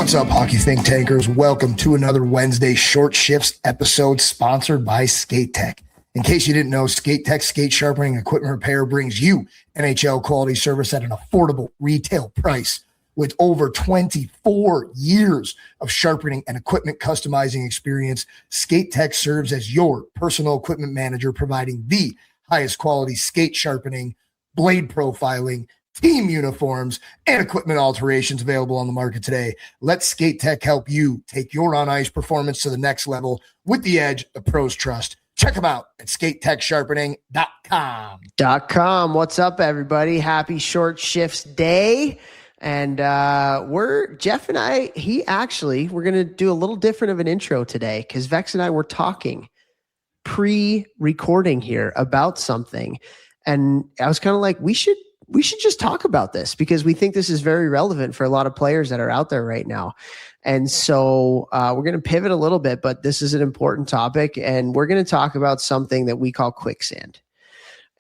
What's up, hockey think tankers? Welcome to another Wednesday Short Shifts episode sponsored by Skate Tech. In case you didn't know, Skate Tech skate sharpening equipment repair brings you NHL quality service at an affordable retail price. With over 24 years of sharpening and equipment customizing experience, Skate Tech serves as your personal equipment manager, providing the highest quality skate sharpening, blade profiling, team uniforms, and equipment alterations available on the market today. Let Skate Tech help you take your on-ice performance to the next level with the edge the pros trust. Check them out at skatetechsharpening.com. What's up, everybody? Happy Short Shifts Day. And Jeff and I, we're going to do a little different of an intro today because Vex and I were talking pre-recording here about something. And I was kind of like, we should just talk about this because we think this is very relevant for a lot of players that are out there right now. And so we're going to pivot a little bit, but this is an important topic. And we're going to talk about something that we call quicksand.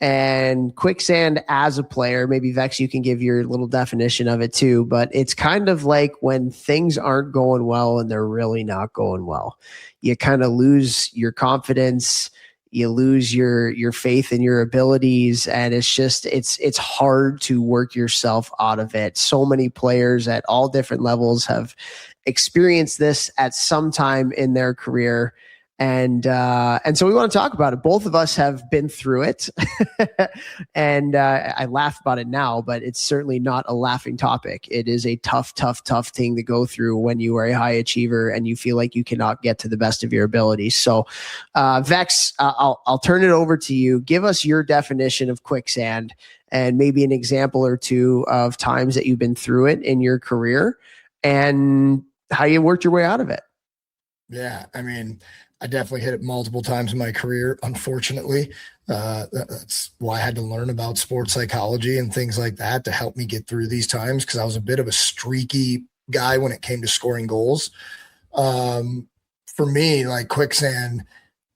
And quicksand as a player, maybe Vex, you can give your little definition of it too, but it's kind of like when things aren't going well and they're really not going well. You kind of lose your confidence, you lose your faith in your abilities, and it's hard to work yourself out of it. So many players at all different levels have experienced this at some time in their career. And so we want to talk about it. Both of us have been through it. And I laugh about it now, but it's certainly not a laughing topic. It is a tough thing to go through when you are a high achiever and you feel like you cannot get to the best of your abilities. So Vex, I'll turn it over to you. Give us your definition of quicksand and maybe an example or two of times that you've been through it in your career and how you worked your way out of it. Yeah, I mean, I definitely hit it multiple times in my career, unfortunately. That's why I had to learn about sports psychology and things like that to help me get through these times, because I was a bit of a streaky guy when it came to scoring goals. For me, like quicksand,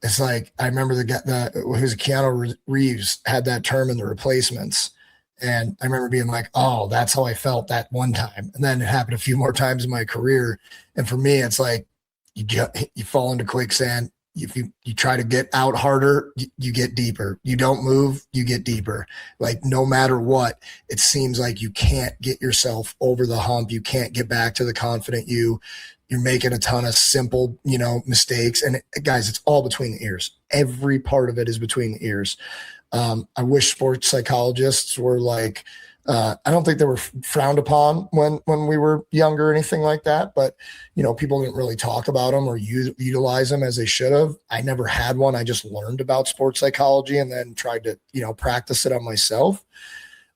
it's like I remember the guy who's Keanu Reeves had that term in The Replacements. And I remember being like, oh, that's how I felt that one time. And then it happened a few more times in my career. And for me, it's like, you fall into quicksand. If you try to get out harder, you get deeper. You don't move, you get deeper. Like no matter what, it seems like you can't get yourself over the hump. You can't get back to the confident you. You're making a ton of simple, mistakes. And guys, it's all between the ears. Every part of it is between the ears. I wish sports psychologists were like, I don't think they were frowned upon when we were younger or anything like that, but people didn't really talk about them or utilize them as they should have. I never had one. I just learned about sports psychology and then tried to, practice it on myself.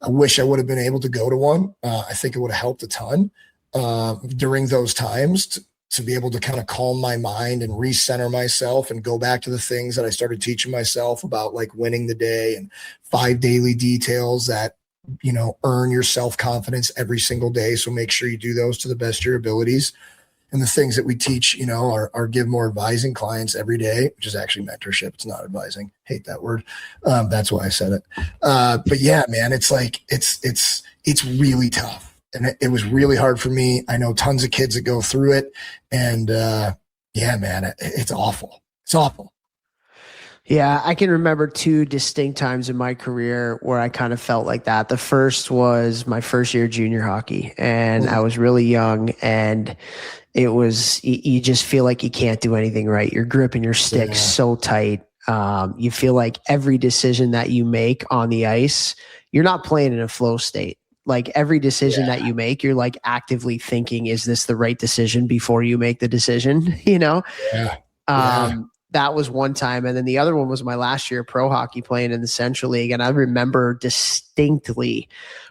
I wish I would have been able to go to one. I think it would have helped a ton during those times to be able to kind of calm my mind and recenter myself and go back to the things that I started teaching myself about, like winning the day and 5 daily details that earn your self-confidence every single day. So make sure you do those to the best of your abilities. And the things that we teach, are give more advising clients every day, which is actually mentorship. It's not advising. Hate that word. That's why I said it. But yeah, man, it's like, it's really tough. And it was really hard for me. I know tons of kids that go through it. And yeah, man, it's awful. It's awful. Yeah, I can remember 2 distinct times in my career where I kind of felt like that. The first was my first year of junior hockey, and I was really young, and it was, you just feel like you can't do anything right. You're gripping your stick so tight. You feel like every decision that you make on the ice, you're not playing in a flow state. Like every decision that you make, you're like actively thinking, is this the right decision before you make the decision, That was one time. And then the other one was my last year of pro hockey playing in the Central League. And I remember distinctly,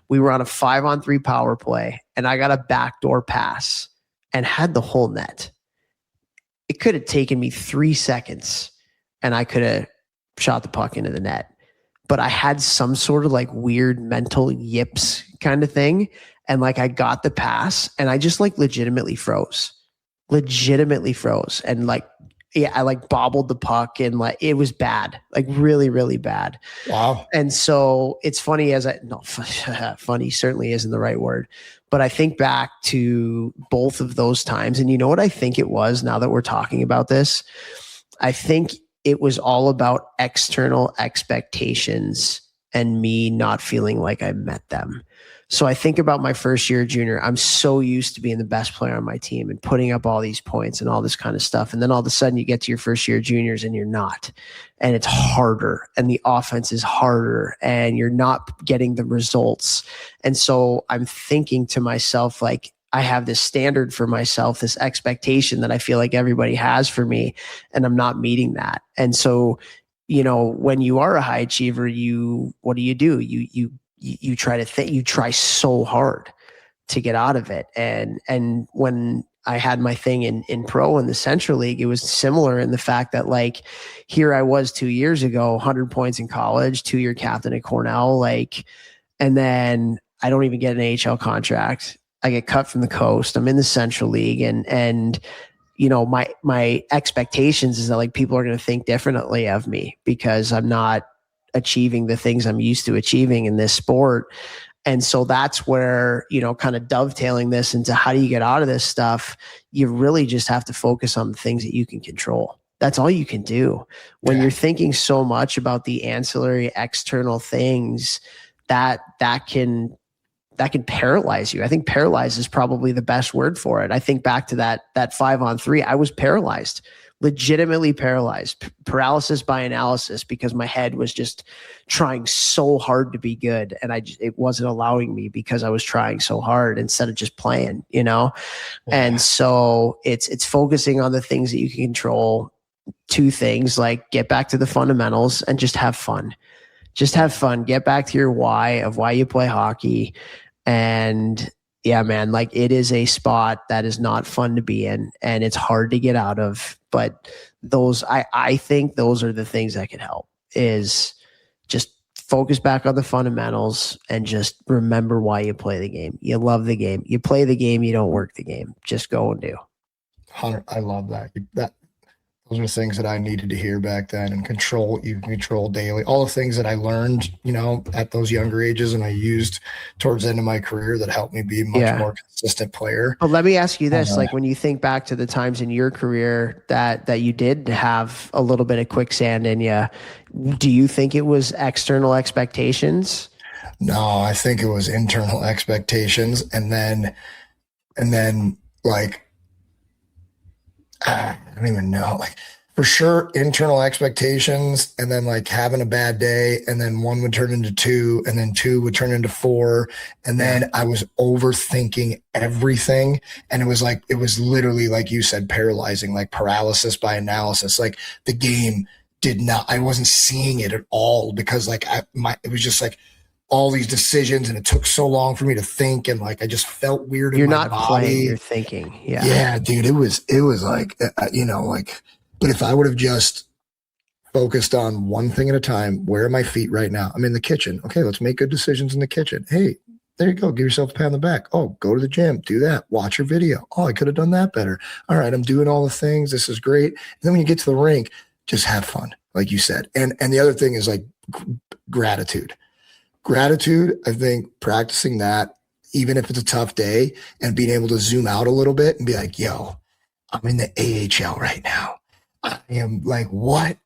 we were on a 5-on-3 power play and I got a backdoor pass and had the whole net. It could have taken me 3 seconds and I could have shot the puck into the net. But I had some sort of like weird mental yips kind of thing. And like I got the pass and I just like legitimately froze. And like, yeah, I like bobbled the puck and like it was bad, like really, really bad. Wow. And so it's funny funny certainly isn't the right word, But I think back to both of those times, and you know what I think it was now that we're talking about this? I think it was all about external expectations and me not feeling like I met them. So I think about my first year junior. I'm so used to being the best player on my team and putting up all these points and all this kind of stuff. And then all of a sudden you get to your first year juniors and you're not. And it's harder and the offense is harder and you're not getting the results. And so I'm thinking to myself, like, I have this standard for myself, this expectation that I feel like everybody has for me, and I'm not meeting that. And so, you know, when you are a high achiever, what do? You try to think, you try so hard to get out of it. And when I had my thing in pro in the Central League, it was similar in the fact that, like, here I was 2 years ago, 100 points in college, 2-year captain at Cornell, like, and then I don't even get an AHL contract. I get cut from the coast. I'm in the Central League, and you know, my expectations is that, like, people are going to think differently of me because I'm not achieving the things I'm used to achieving in this sport. And so that's where, you know, kind of dovetailing this into how do you get out of this stuff, you really just have to focus on the things that you can control. That's all you can do. When you're thinking so much about the ancillary external things, that can paralyze you. I think paralyze is probably the best word for it. I think back to that 5-on-3, I was paralyzed, legitimately paralyzed, paralysis by analysis, because my head was just trying so hard to be good. And it wasn't allowing me because I was trying so hard instead of just playing, you know? Yeah. And so it's focusing on the things that you can control. 2 things, like, get back to the fundamentals and just have fun. Just have fun. Get back to your why of why you play hockey. And yeah, man, like, it is a spot that is not fun to be in and it's hard to get out of. But I think those are the things that can help, is just focus back on the fundamentals and just remember why you play the game. You love the game. You play the game. You don't work the game. Just go and do. Hunter, I love that. Those are things that I needed to hear back then. And you control daily. All the things that I learned, you know, at those younger ages and I used towards the end of my career that helped me be a much more consistent player. But let me ask you this, like, when you think back to the times in your career that you did have a little bit of quicksand in you, do you think it was external expectations? No, I think it was internal expectations. And then like, I don't even know, like, for sure, internal expectations, and then, like, having a bad day, and then 1 would turn into 2, and then 2 would turn into 4. And then I was overthinking everything. And it was literally, like you said, paralyzing, like paralysis by analysis. Like, the game I wasn't seeing it at all because, like, it was just like all these decisions, and it took so long for me to think, and, like, I just felt weird in my body. You're not playing, you're thinking. Yeah, dude, it was like, you know, like, but if I would have just focused on one thing at a time, where are my feet right now? I'm in the kitchen. Okay, let's make good decisions in the kitchen. Hey, there you go. Give yourself a pat on the back. Oh, go to the gym, do that. Watch your video. Oh, I could have done that better. All right, I'm doing all the things. This is great. And then when you get to the rink, just have fun, like you said. And the other thing is, like, gratitude. Gratitude, I think practicing that, even if it's a tough day, and being able to zoom out a little bit and be like, yo, I'm in the AHL right now. I am, like, what?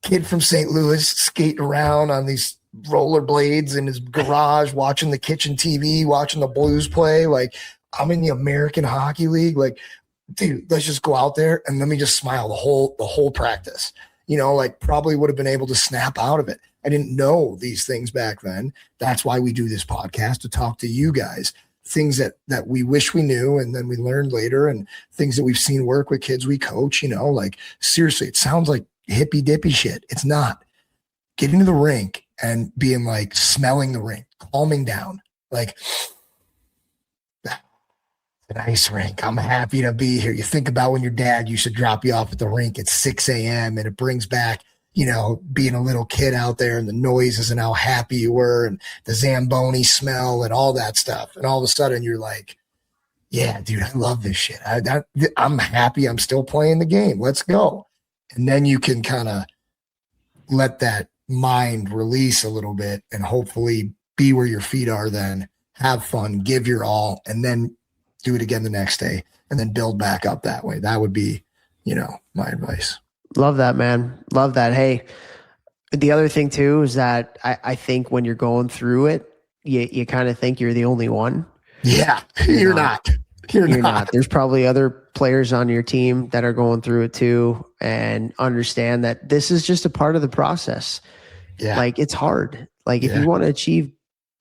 Kid from St. Louis skating around on these rollerblades in his garage, watching the kitchen TV, watching the Blues play. Like, I'm in the American Hockey League. Like, dude, let's just go out there and let me just smile the whole practice. You know, like, probably would have been able to snap out of it. I didn't know these things back then. That's why we do this podcast, to talk to you guys, things that we wish we knew and then we learned later, and things that we've seen work with kids we coach. You know, like, seriously, it sounds like hippy dippy shit. It's not. Getting to the rink and being like, smelling the rink, calming down, like, a nice rink. I'm happy to be here. You think about when your dad used to drop you off at the rink at 6 a.m. and it brings back, you know, being a little kid out there and the noises and how happy you were and the Zamboni smell and all that stuff. And all of a sudden you're like, yeah, dude, I love this shit. I'm happy I'm still playing the game. Let's go. And then you can kind of let that mind release a little bit and hopefully be where your feet are then, have fun, give your all, and then do it again the next day, and then build back up that way. That would be, my advice. Love that, man. Love that. Hey, the other thing too is that I think when you're going through it, you kind of think you're the only one. Yeah, you're not. You're not. There's probably other players on your team that are going through it too, and understand that this is just a part of the process. Yeah. Like, it's hard. Like, if you want to achieve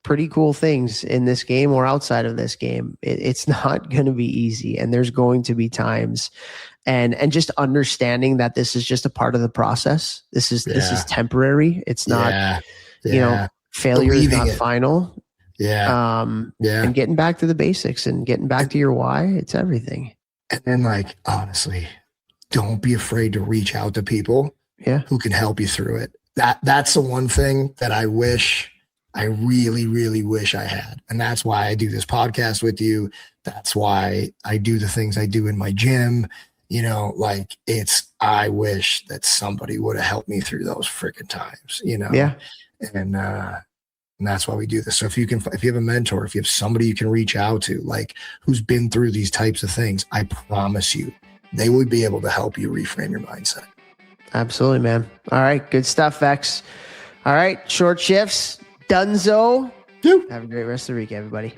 pretty cool things in this game or outside of this game, it's not going to be easy. And there's going to be times, and just understanding that this is just a part of the process. This is temporary. It's not, failure is not final. Yeah. And getting back to the basics and getting back to your why, it's everything. And then, honestly, don't be afraid to reach out to people who can help you through it. That's the one thing that I really, really wish I had. And that's why I do this podcast with you. That's why I do the things I do in my gym. I wish that somebody would have helped me through those freaking times, Yeah. And that's why we do this. So if you have a mentor, if you have somebody you can reach out to, who's been through these types of things, I promise you, they would be able to help you reframe your mindset. Absolutely, man. All right. Good stuff, Vex. All right. Short shifts. Dunzo. Have a great rest of the week, everybody.